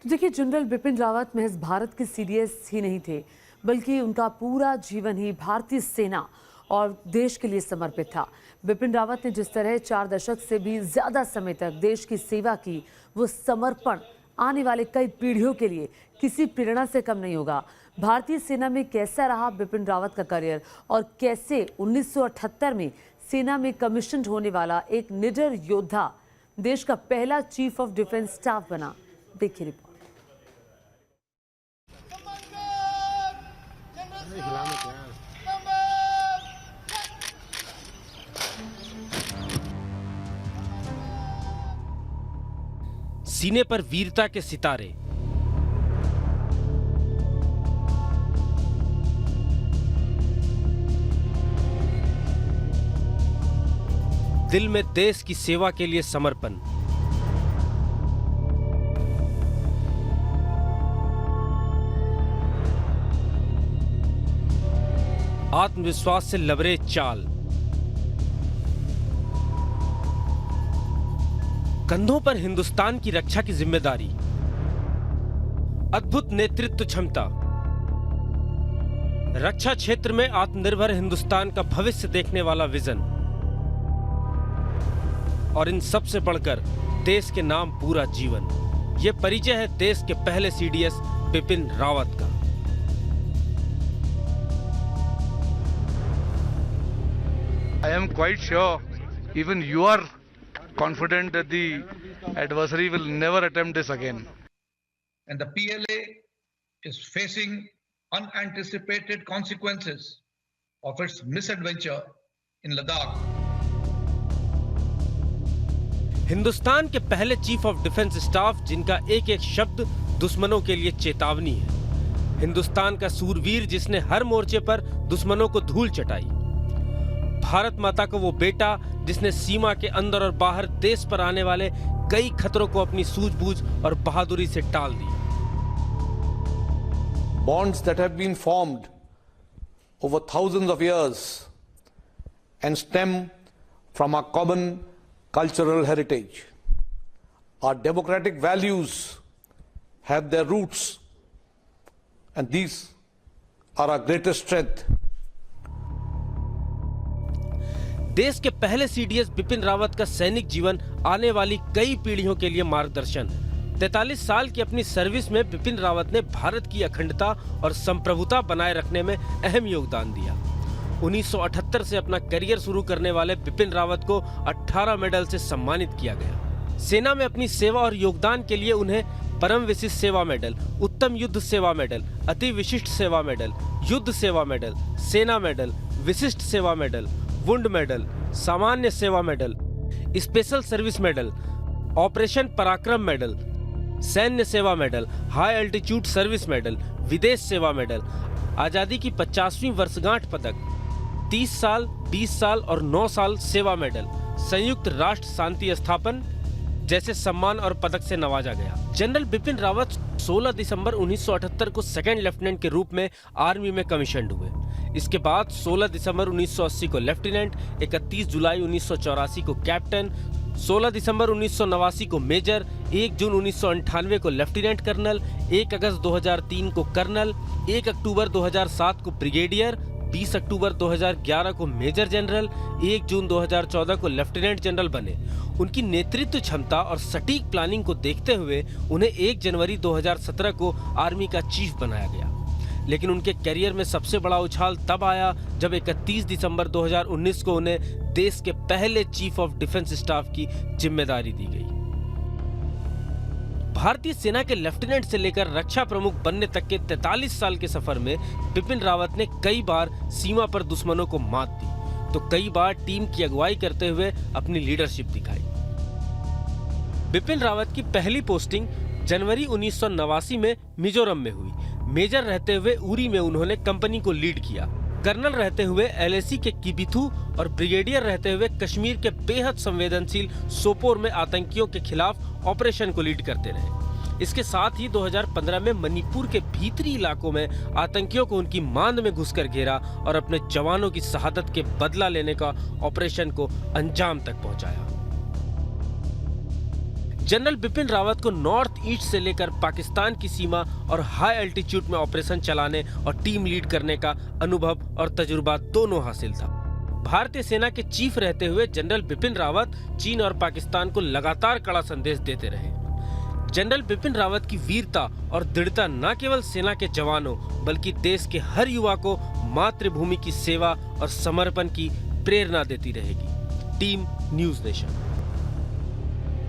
देखिए, जनरल बिपिन रावत महज भारत के सीडीएस ही नहीं थे, बल्कि उनका पूरा जीवन ही भारतीय सेना और देश के लिए समर्पित था। बिपिन रावत ने जिस तरह 4 दशक से भी ज्यादा समय तक देश की सेवा की, वो समर्पण आने वाले कई पीढ़ियों के लिए किसी प्रेरणा से कम नहीं होगा। भारतीय सेना में कैसा रहा बिपिन रावत का करियर और कैसे 1978 में सेना में कमीशन होने वाला एक निडर योद्धा देश का पहला चीफ ऑफ डिफेंस स्टाफ बना, देखिए रिपोर्ट। सीने पर वीरता के सितारे, दिल में देश की सेवा के लिए समर्पण, आत्मविश्वास से लबरेज चाल, कंधों पर हिंदुस्तान की रक्षा की जिम्मेदारी, अद्भुत नेतृत्व क्षमता, रक्षा क्षेत्र में आत्मनिर्भर हिंदुस्तान का भविष्य देखने वाला विजन और इन सब से बढ़कर देश के नाम पूरा जीवन। यह परिचय है देश के पहले सीडीएस बिपिन रावत का। I am quite sure even you are confident that the adversary will never attempt this again. And the PLA is facing unanticipated consequences of its misadventure in Ladakh. Hindustan के पहले चीफ ऑफ डिफेंस स्टाफ जिनका एक एक शब्द दुश्मनों के लिए चेतावनी है। हिंदुस्तान का सूरवीर जिसने हर मोर्चे पर दुश्मनों को धूल चटाई। भारत माता का वो बेटा जिसने सीमा के अंदर और बाहर देश पर आने वाले कई खतरों को अपनी सूझबूझ और बहादुरी से टाल दिया। Bonds that have been formed over thousands of years and stem from our common cultural heritage. Our democratic values have their roots, and these are our greatest strength. देश के पहले सीडीएस बिपिन रावत का सैनिक जीवन आने वाली कई पीढ़ियों के लिए मार्गदर्शन है। 43 साल की अपनी सर्विस में बिपिन रावत ने भारत की अखंडता और संप्रभुता बनाए रखने में अहम योगदान दिया। 1978 से अपना करियर शुरू करने वाले बिपिन रावत को 18 मेडल से सम्मानित किया गया। सेना में अपनी सेवा और योगदान के लिए उन्हें परम विशिष्ट सेवा मेडल, उत्तम युद्ध सेवा मेडल, अति विशिष्ट सेवा मेडल, युद्ध सेवा मेडल, सेना मेडल, विशिष्ट सेवा मेडल, वुंड मेडल, सामान्य सेवा medal, special service medal, operation पराक्रम मेडल, सैन्य सेवा medal, high altitude service medal, विदेश सेवा मेडल, आजादी की 50वीं वर्षगांठ पदक, 30 साल, 20 साल और 9 साल सेवा मेडल, संयुक्त राष्ट्र शांति स्थापन जैसे सम्मान और पदक से नवाजा गया। जनरल बिपिन रावत 16 दिसंबर 1978 को सेकंड लेफ्टिनेंट के रूप में आर्मी में कमीशन्ड हुए। इसके बाद 16 दिसंबर 1980 को लेफ्टिनेंट, 31 जुलाई 1984 को कैप्टन, 16 दिसंबर 1989 को मेजर, 1 जून 1998 को लेफ्टिनेंट कर्नल, 1 अगस्त 2003 को कर्नल, 1 अक्टूबर 2007 को ब्रिगेडियर, 20 अक्टूबर 2011 को मेजर जनरल, 1 जून 2014 को लेफ्टिनेंट जनरल बने। उनकी नेतृत्व क्षमता और सटीक प्लानिंग को देखते हुए उन्हें 1 जनवरी 2017 को आर्मी का चीफ बनाया गया। लेकिन उनके करियर में सबसे बड़ा उछाल तब आया जब 31 दिसंबर 2019 को उन्हें देश के पहले चीफ ऑफ डिफेंस स्टाफ की जिम्मेदारी दी गई। भारतीय सेना के लेफ्टिनेंट से लेकर रक्षा प्रमुख बनने तक के 43 साल के सफर में बिपिन रावत ने कई बार सीमा पर दुश्मनों को मात दी, तो कई बार टीम की अगुवाई करते हुए अपनी लीडरशिप दिखाई। बिपिन रावत की पहली पोस्टिंग जनवरी 1989 में मिजोरम में हुई। मेजर रहते हुए उरी में उन्होंने कंपनी को लीड किया। कर्नल रहते हुए एलएसी के किबिथू और ब्रिगेडियर रहते हुए कश्मीर के बेहद संवेदनशील सोपोर में आतंकियों के खिलाफ ऑपरेशन को लीड करते रहे। इसके साथ ही 2015 में मणिपुर के भीतरी इलाकों में आतंकियों को उनकी मांद में घुसकर घेरा और अपने जवानों की शहादत के बदला लेने का ऑपरेशन को अंजाम तक पहुंचाया। जनरल बिपिन रावत को नॉर्थ ईस्ट से लेकर पाकिस्तान की सीमा और हाई एल्टीट्यूड में ऑपरेशन चलाने और टीम लीड करने का अनुभव और तजुर्बा दोनों हासिल था। भारतीय सेना के चीफ रहते हुए जनरल बिपिन रावत चीन और पाकिस्तान को लगातार कड़ा संदेश देते रहे। जनरल बिपिन रावत की वीरता और दृढ़ता न केवल सेना के जवानों बल्कि देश के हर युवा को मातृभूमि की सेवा और समर्पण की प्रेरणा देती रहेगी। Team news nation.